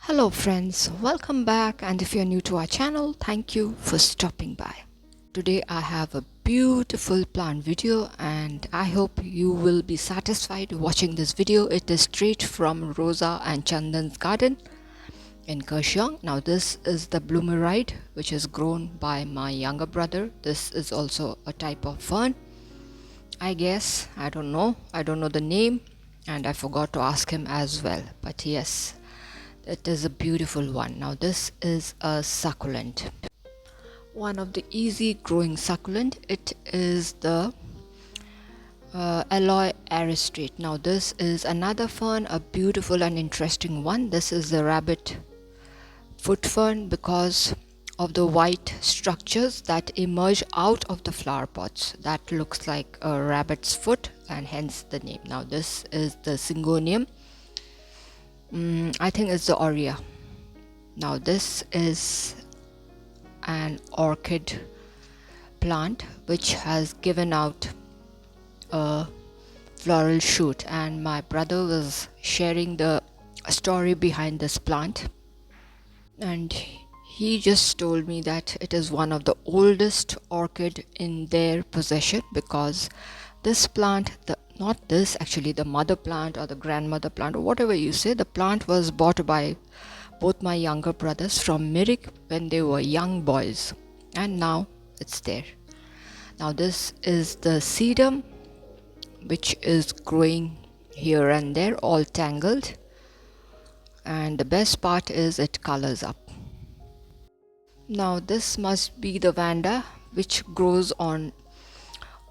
Hello friends, welcome back, and if you're new to our channel, thank you for stopping by. Today I have a beautiful plant video and I hope you will be satisfied watching this video. It is straight from Rosa and Chandan's garden in Kurseong. Now this is the bloomeride which is grown by my younger brother. This is also a type of fern, I guess. I don't know the name and I forgot to ask him as well, but yes, it is a beautiful one. Now this is a succulent, one of the easy growing succulent. It is the Aloe aristrate. Now this is another fern, a beautiful and interesting one. This is the rabbit foot fern because of the white structures that emerge out of the flower pots. That looks like a rabbit's foot and hence the name. Now this is the syngonium. I think it's the aurea. Now this is an orchid plant which has given out a floral shoot, and my brother was sharing the story behind this plant, and he just told me that it is one of the oldest orchid in their possession because this plant, the mother plant or the grandmother plant or whatever you say, the plant was bought by both my younger brothers from Mirik when they were young boys, and now it's there. Now this is the sedum which is growing here and there, all tangled, and the best part is it colors up. Now this must be the vanda which grows on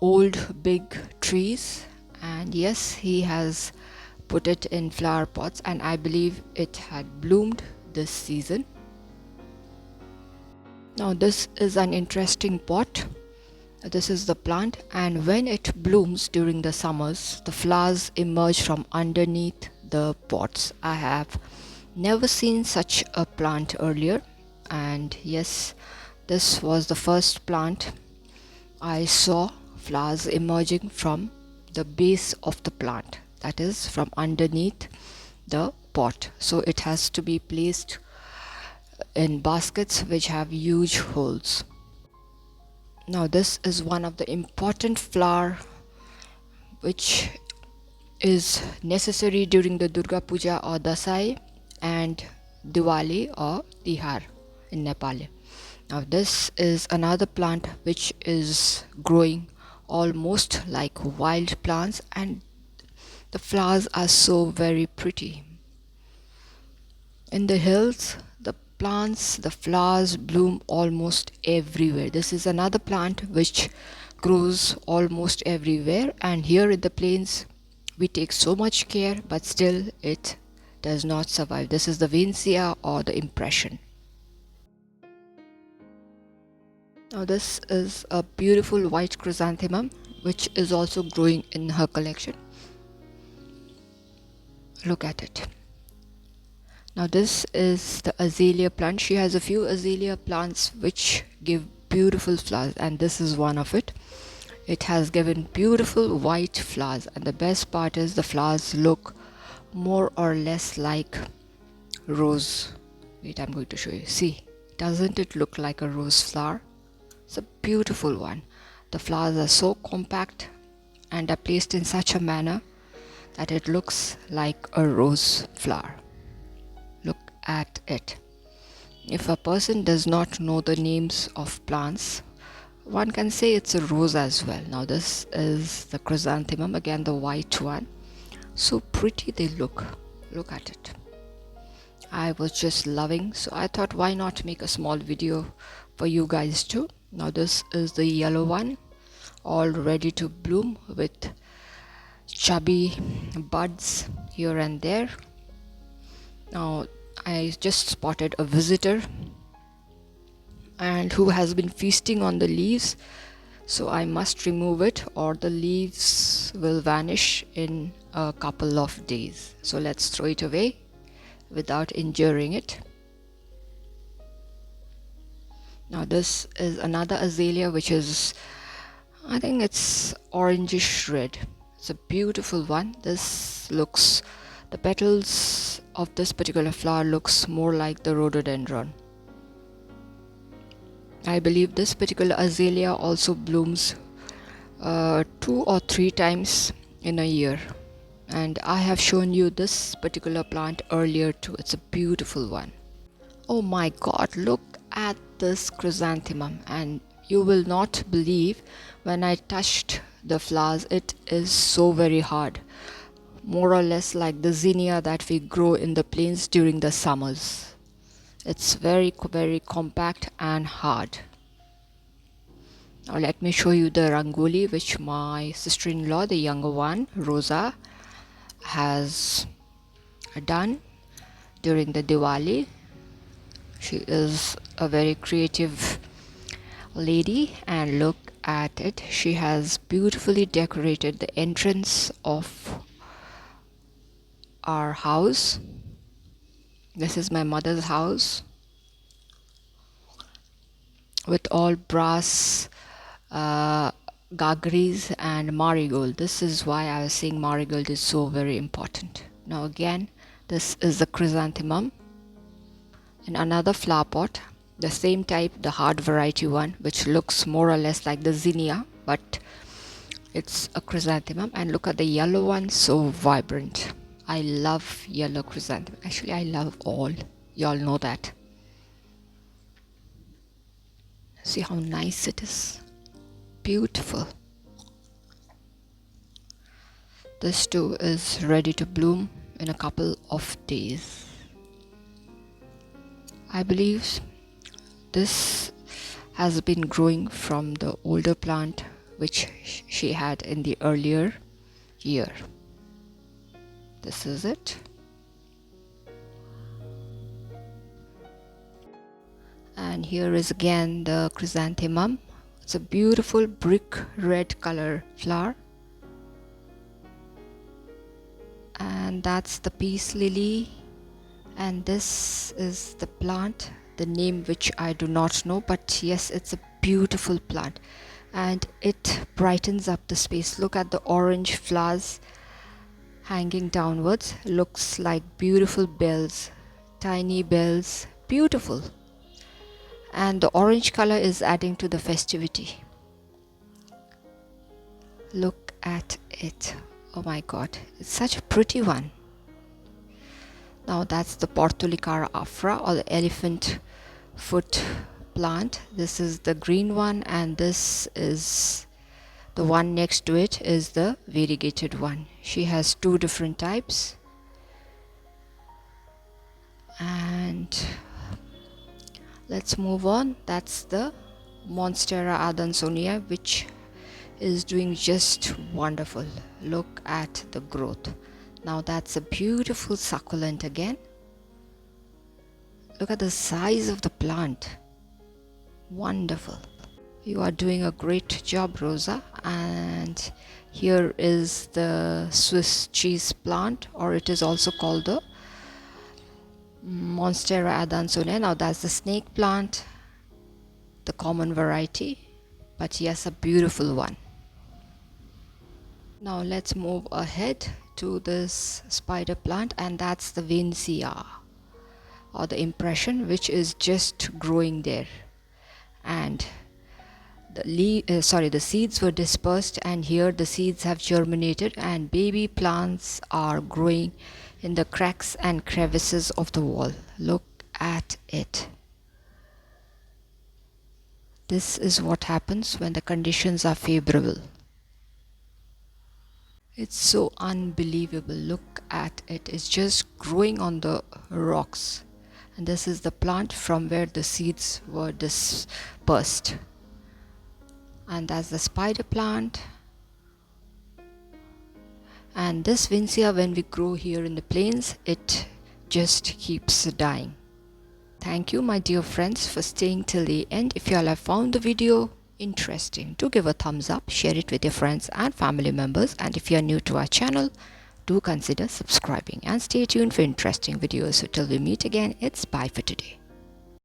old big trees, and yes, he has put it in flower pots and I believe it had bloomed this season. Now this is an interesting pot. This is the plant, and when it blooms during the summers, the flowers emerge from underneath the pots. I have never seen such a plant earlier, and yes, this was the first plant I saw flowers emerging from the base of the plant, that is from underneath the pot. So it has to be placed in baskets which have huge holes. Now this is one of the important flower which is necessary during the Durga Puja or Dasai and Diwali or Tihar in Nepal. Now this is another plant which is growing almost like wild plants, and the flowers are so very pretty. In the hills, the flowers bloom almost everywhere. This is another plant which grows almost everywhere, and here in the plains we take so much care, but still it does not survive. This is the Vincia or the impression. Now this is a beautiful white chrysanthemum which is also growing in her collection. Look at it. Now this is the azalea plant. She has a few azalea plants which give beautiful flowers, and this is one of it. It has given beautiful white flowers, and the best part is the flowers look more or less like rose. Wait, I'm going to show you. See, doesn't it look like a rose flower? It's a beautiful one. The flowers are so compact and are placed in such a manner that it looks like a rose flower. Look at it. If a person does not know the names of plants, one can say it's a rose as well. Now this is the chrysanthemum, again the white one. So pretty they look. Look at it. I was just loving, so I thought why not make a small video for you guys too. Now this is the yellow one, all ready to bloom with chubby buds here and there. Now I just spotted a visitor and who has been feasting on the leaves, so I must remove it or the leaves will vanish in a couple of days. So let's throw it away without injuring it. Now this is another azalea which is, I think it's orangish red. It's a beautiful one. This looks, the petals of this particular flower looks more like the rhododendron. I believe this particular azalea also blooms 2 or 3 times in a year, and I have shown you this particular plant earlier too. It's a beautiful one. Oh my god, look at this chrysanthemum, and you will not believe when I touched the flowers, it is so very hard, more or less like the zinnia that we grow in the plains during the summers. It's very compact and hard. Now let me show you the rangoli which my sister-in-law, the younger one, Rosa, has done during the Diwali. She is a very creative lady, and look at it. She has beautifully decorated the entrance of our house. This is my mother's house with all brass gagris and marigold. This is why I was saying marigold is so very important. Now again, this is the chrysanthemum in another flower pot, the same type, the hard variety one, which looks more or less like the zinnia, but it's a chrysanthemum. And look at the yellow one, so vibrant. I love yellow chrysanthemum. Actually, I love all. Y'all know that. See how nice it is. Beautiful. This too is ready to bloom in a couple of days. I believe this has been growing from the older plant which she had in the earlier year. This is it. And here is again the chrysanthemum. It's a beautiful brick red color flower. And that's the peace lily. And this is the plant, the name which I do not know, but yes, it's a beautiful plant and it brightens up the space. Look at the orange flowers hanging downwards. Looks like beautiful bells, tiny bells, beautiful. And the orange color is adding to the festivity. Look at it. Oh my god, it's such a pretty one. Now that's the Portulicara afra, or the elephant foot plant. This is the green one, and this is the one next to it is the variegated one. She has 2 different types. And let's move on. That's the Monstera Adansonia, which is doing just wonderful. Look at the growth. Now that's a beautiful succulent again. Look at the size of the plant. Wonderful. You are doing a great job, Rosa. And here is the Swiss cheese plant, or it is also called the Monstera Adansonia. Now that's the snake plant, the common variety, but yes, a beautiful one. Now let's move ahead to this spider plant, and that's the Vincia, or the impression, which is just growing there. And the seeds were dispersed, and here the seeds have germinated, and baby plants are growing in the cracks and crevices of the wall. Look at it. This is what happens when the conditions are favorable. It's so unbelievable. Look at it. It's just growing on the rocks. And this is the plant from where the seeds were dispersed. And that's the spider plant. And this Vincia, when we grow here in the plains, it just keeps dying. Thank you, my dear friends, for staying till the end. If you all have found the video interesting, do give a thumbs up, share it with your friends and family members, and if you are new to our channel, do consider subscribing and stay tuned for interesting videos. So till we meet again, it's bye for today.